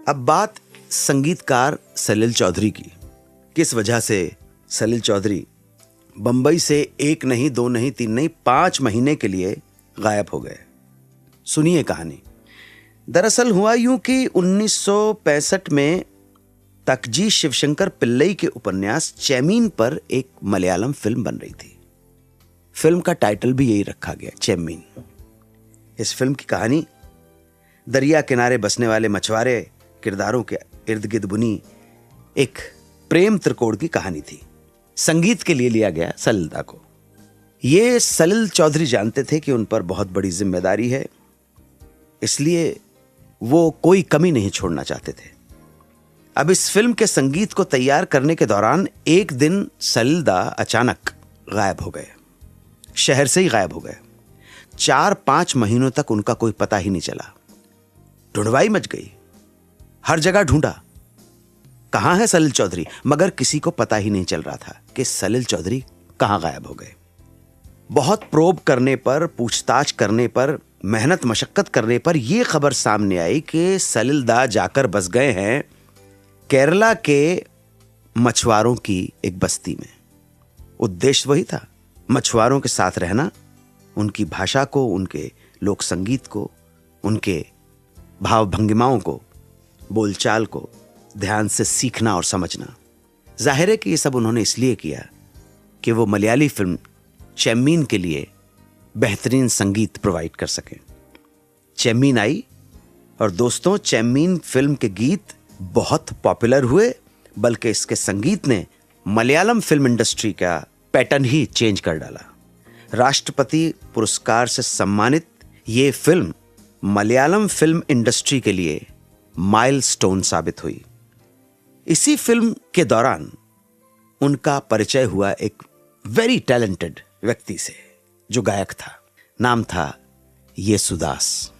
अब बात संगीतकार सलिल चौधरी की। किस वजह से सलिल चौधरी बंबई से 1 नहीं 2 नहीं 3 नहीं 5 महीने के लिए गायब हो गए, सुनिए कहानी। दरअसल हुआ यूं कि 1965 में तकजी शिवशंकर पिल्लई के उपन्यास चेमीन पर एक मलयालम फिल्म बन रही थी। फिल्म का टाइटल भी यही रखा गया, चेमीन। इस फिल्म की कहानी दरिया किनारे बसने वाले मछुआरे किरदारों के इर्द गिर्द बुनी एक प्रेम त्रिकोण की कहानी थी। संगीत के लिए लिया गया सलिल दा को। ये सलिल चौधरी जानते थे कि उन पर बहुत बड़ी जिम्मेदारी है, इसलिए वो कोई कमी नहीं छोड़ना चाहते थे। अब इस फिल्म के संगीत को तैयार करने के दौरान एक दिन सलिल दा अचानक गायब हो गए, शहर से ही गायब हो गए। 4-5 महीनों तक उनका कोई पता ही नहीं चला। ढूंढवाई मच गई, हर जगह ढूंढा, कहां है सलिल चौधरी, मगर किसी को पता ही नहीं चल रहा था कि सलिल चौधरी कहां गायब हो गए। बहुत प्रोब करने पर, पूछताछ करने पर, मेहनत मशक्कत करने पर यह खबर सामने आई कि सलिल दा जाकर बस गए हैं केरला के मछुआरों की एक बस्ती में। उद्देश्य वही था, मछुआरों के साथ रहना, उनकी भाषा को, उनके लोक संगीत को, उनके भाव भंगिमाओं को, बोलचाल को ध्यान से सीखना और समझना। जाहिर है कि ये सब उन्होंने इसलिए किया कि वो मलयाली फिल्म चेमीन के लिए बेहतरीन संगीत प्रोवाइड कर सकें। चेमीन आई और दोस्तों, चेमीन फिल्म के गीत बहुत पॉपुलर हुए, बल्कि इसके संगीत ने मलयालम फिल्म इंडस्ट्री का पैटर्न ही चेंज कर डाला। राष्ट्रपति पुरस्कार से सम्मानित ये फिल्म मलयालम फिल्म इंडस्ट्री के लिए माइलस्टोन साबित हुई। इसी फिल्म के दौरान उनका परिचय हुआ एक वेरी टैलेंटेड व्यक्ति से, जो गायक था। नाम था येसुदास।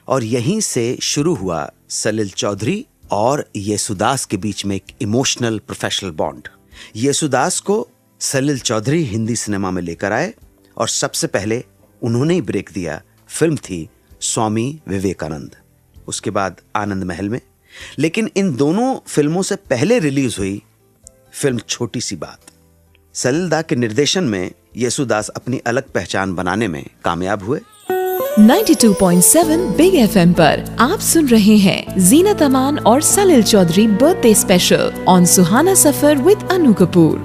और यहीं से शुरू हुआ सलिल चौधरी और येसुदास के बीच में एक इमोशनल प्रोफेशनल बॉन्ड। येसुदास को सलिल चौधरी हिंदी सिनेमा में लेकर आए और सबसे पहले उन्होंने ही ब्रेक दिया। फिल्म थी स्वामी विवेकानंद, उसके बाद आनंद महल में। लेकिन इन दोनों फिल्मों से पहले रिलीज हुई फिल्म छोटी सी बात। सलिल दा के निर्देशन में येसुदास अपनी अलग पहचान बनाने में कामयाब हुए। 92.7 बिग FM पर आप सुन रहे हैं जीनत अमान और Salil Chowdhury birthday special on Suhana Safar with Anu Kapoor.